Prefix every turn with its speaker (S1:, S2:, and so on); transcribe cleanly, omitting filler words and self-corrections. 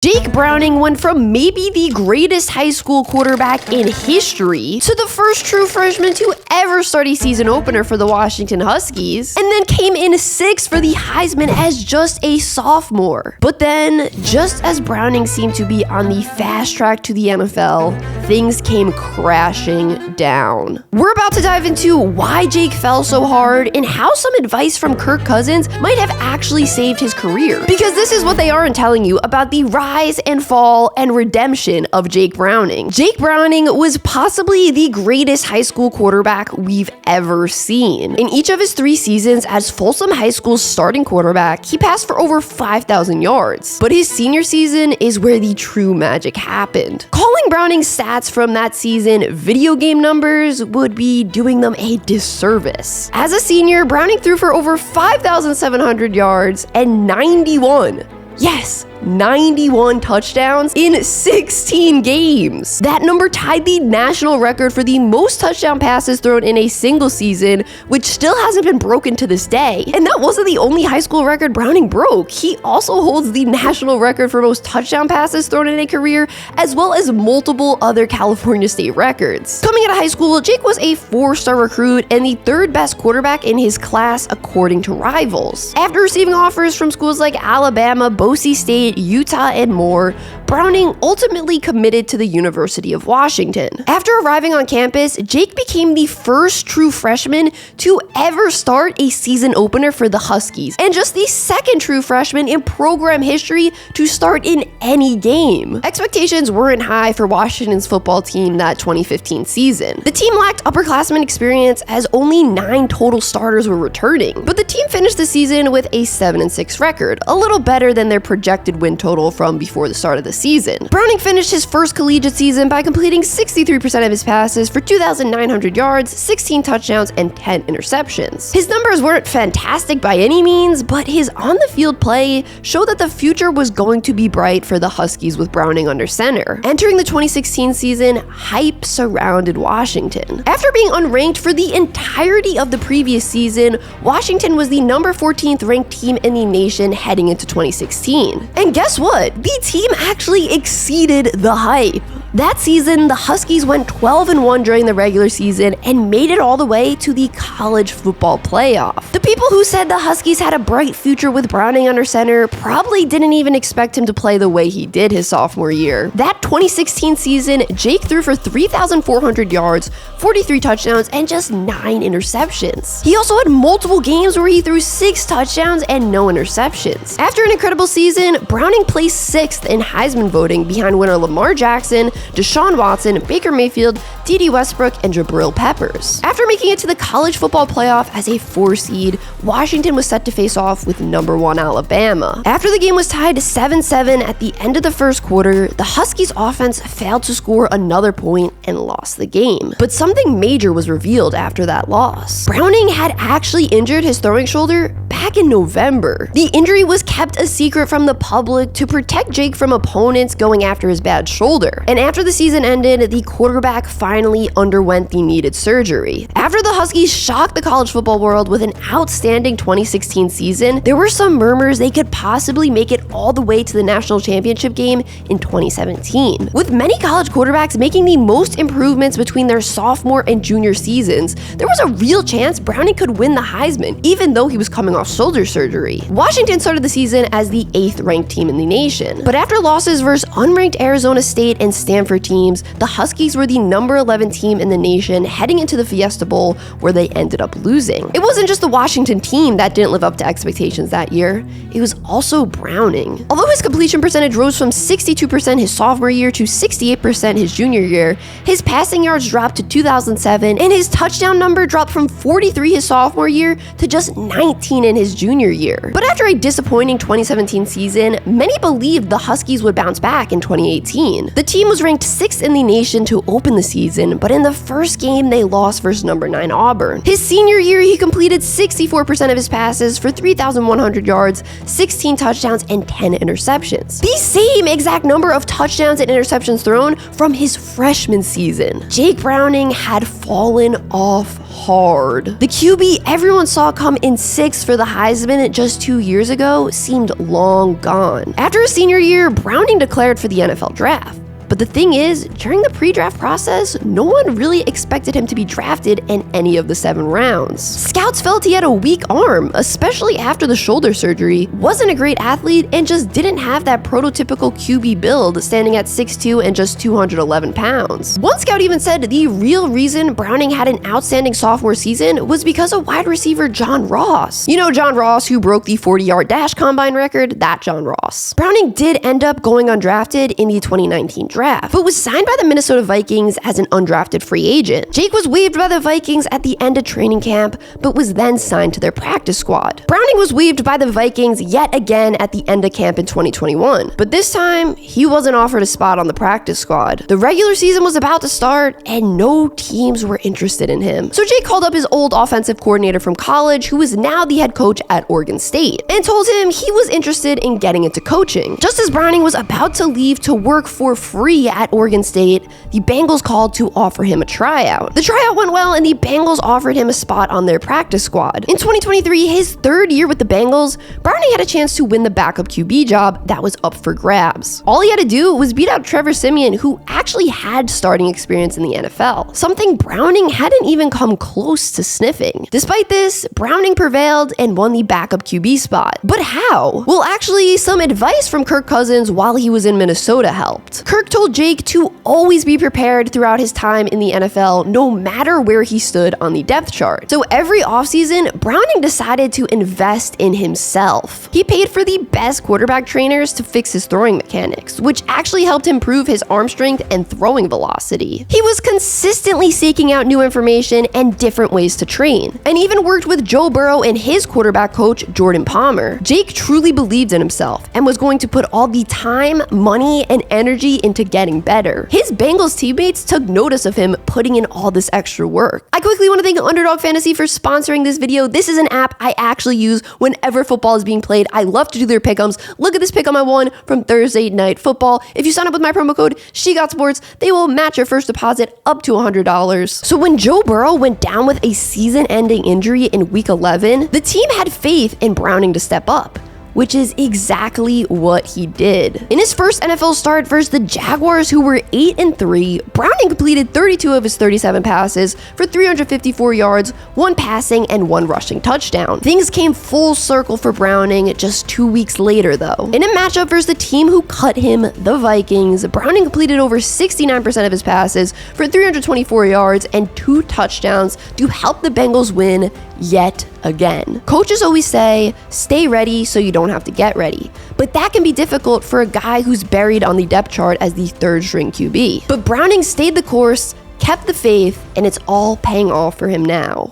S1: Jake Browning went from maybe the greatest high school quarterback in history to the first true freshman to ever start a season opener for the Washington Huskies, and then came in sixth for the Heisman as just a sophomore. But then, just as Browning seemed to be on the fast track to the NFL, things came crashing down. We're about to dive into why Jake fell so hard and how some advice from Kirk Cousins might have actually saved his career. Because this is what they aren't telling you about the rise and fall and redemption of Jake Browning. Jake Browning was possibly the greatest high school quarterback we've ever seen. In each of his 3 seasons as Folsom High School's starting quarterback, he passed for over 5,000 yards. But his senior season is where the true magic happened. Calling Browning's stats from that season video game numbers would be doing them a disservice. As a senior, Browning threw for over 5,700 yards and 91 touchdowns in 16 games. That number tied the national record for the most touchdown passes thrown in a single season, which still hasn't been broken to this day. And that wasn't the only high school record Browning broke. He also holds the national record for most touchdown passes thrown in a career, as well as multiple other California state records. Coming out of high school, Jake was a 4-star recruit and the 3rd best quarterback in his class according to Rivals. After receiving offers from schools like Alabama, Boise State, Utah, and more, Browning ultimately committed to the University of Washington. After arriving on campus, Jake became the first true freshman to ever start a season opener for the Huskies, and just the 2nd true freshman in program history to start in any game. Expectations weren't high for Washington's football team that 2015 season. The team lacked upperclassmen experience as only 9 total starters were returning, but the team finished the season with a 7-6 record, a little better than their projected win total from before the start of the season. Browning finished his first collegiate season by completing 63% of his passes for 2,900 yards, 16 touchdowns, and 10 interceptions. His numbers weren't fantastic by any means, but his on-the-field play showed that the future was going to be bright for the Huskies with Browning under center. Entering the 2016 season, hype surrounded Washington. After being unranked for the entirety of the previous season, Washington was the number 14th ranked team in the nation heading into 2016. And guess what? The team actually exceeded the hype. That season, the Huskies went 12-1 during the regular season and made it all the way to the college football playoff. The people who said the Huskies had a bright future with Browning under center probably didn't even expect him to play the way he did his sophomore year. That 2016 season, Jake threw for 3,400 yards, 43 touchdowns, and just 9 interceptions. He also had multiple games where he threw 6 touchdowns and no interceptions. After an incredible season, Browning placed 6th in Heisman voting behind winner Lamar Jackson, Deshaun Watson, Baker Mayfield, D.D. Westbrook, and Jabril Peppers. After making it to the college football playoff as a 4 seed, Washington was set to face off with number 1 Alabama. After the game was tied 7-7 at the end of the first quarter, the Huskies offense failed to score another point and lost the game. But something major was revealed after that loss. Browning had actually injured his throwing shoulder back in November. The injury was kept a secret from the public to protect Jake from opponents going after his bad shoulder. And after the season ended, the quarterback finally underwent the needed surgery. After the Huskies shocked the college football world with an outstanding 2016 season, there were some murmurs they could possibly make it all the way to the national championship game in 2017. With many college quarterbacks making the most improvements between their sophomore and junior seasons, there was a real chance Browning could win the Heisman, even though he was coming off shoulder surgery. Washington started the season as the 8th ranked team in the nation, but after losses versus unranked Arizona State and Stanford teams, the Huskies were the number 11 team in the nation heading into the Fiesta Bowl, where they ended up losing. It wasn't just the Washington team that didn't live up to expectations that year, it was also Browning. Although his completion percentage rose from 62% his sophomore year to 68% his junior year, his passing yards dropped to 2,007, and his touchdown number dropped from 43 his sophomore year to just 19 in his junior year. But after a disappointing 2017 season, many believed the Huskies would bounce back in 2018. The team was ranked 6th in the nation to open the season, but in the first game they lost versus number 9 Auburn. His senior year, he completed 64% of his passes for 3,100 yards, 16 touchdowns, and 10 interceptions. The same exact number of touchdowns and interceptions thrown from his freshman season. Jake Browning had fallen off hard. The QB everyone saw come in 6th for the Heisman just 2 years ago seemed long gone. After his senior year, Browning declared for the NFL draft. But the thing is, during the pre-draft process, no one really expected him to be drafted in any of the 7 rounds. Scouts felt he had a weak arm, especially after the shoulder surgery, wasn't a great athlete, and just didn't have that prototypical QB build, standing at 6'2" and just 211 pounds. One scout even said the real reason Browning had an outstanding sophomore season was because of wide receiver John Ross. You know John Ross, who broke the 40-yard dash combine record? That John Ross. Browning did end up going undrafted in the 2019 draft, but was signed by the Minnesota Vikings as an undrafted free agent. Jake was waived by the Vikings at the end of training camp, but was then signed to their practice squad. Browning was waived by the Vikings yet again at the end of camp in 2021, but this time, he wasn't offered a spot on the practice squad. The regular season was about to start, and no teams were interested in him. So Jake called up his old offensive coordinator from college, who is now the head coach at Oregon State, and told him he was interested in getting into coaching. Just as Browning was about to leave to work for free at Oregon State, the Bengals called to offer him a tryout. The tryout went well, and the Bengals offered him a spot on their practice squad. In 2023, his 3rd year with the Bengals, Browning had a chance to win the backup QB job that was up for grabs. All he had to do was beat out Trevor Siemian, who actually had starting experience in the NFL, something Browning hadn't even come close to sniffing. Despite this, Browning prevailed and won the backup QB spot. But how? Well, actually, some advice from Kirk Cousins while he was in Minnesota helped. Kirk told Jake to always be prepared throughout his time in the NFL, no matter where he stood on the depth chart. So every offseason, Browning decided to invest in himself. He paid for the best quarterback trainers to fix his throwing mechanics, which actually helped improve his arm strength and throwing velocity. He was consistently seeking out new information and different ways to train, and even worked with Joe Burrow and his quarterback coach, Jordan Palmer. Jake truly believed in himself and was going to put all the time, money, and energy into getting better. His Bengals teammates took notice of him putting in all this extra work. I quickly want to thank Underdog Fantasy for sponsoring this video. This is an app I actually use whenever football is being played. I love to do their pick'ems. Look at this pick'em I won from Thursday Night Football. If you sign up with my promo code SheGotSports, they will match your first deposit up to $100. So when Joe Burrow went down with a season-ending injury in Week 11, the team had faith in Browning to step up, which is exactly what he did. In his first NFL start versus the Jaguars, who were 8-3, Browning completed 32 of his 37 passes for 354 yards, 1 passing and 1 rushing touchdown. Things came full circle for Browning just 2 weeks later, though. In a matchup versus the team who cut him, the Vikings, Browning completed over 69% of his passes for 324 yards and 2 touchdowns to help the Bengals win yet again. Coaches always say, stay ready so you don't have to get ready. But that can be difficult for a guy who's buried on the depth chart as the 3rd string QB. But Browning stayed the course, kept the faith, and it's all paying off for him now.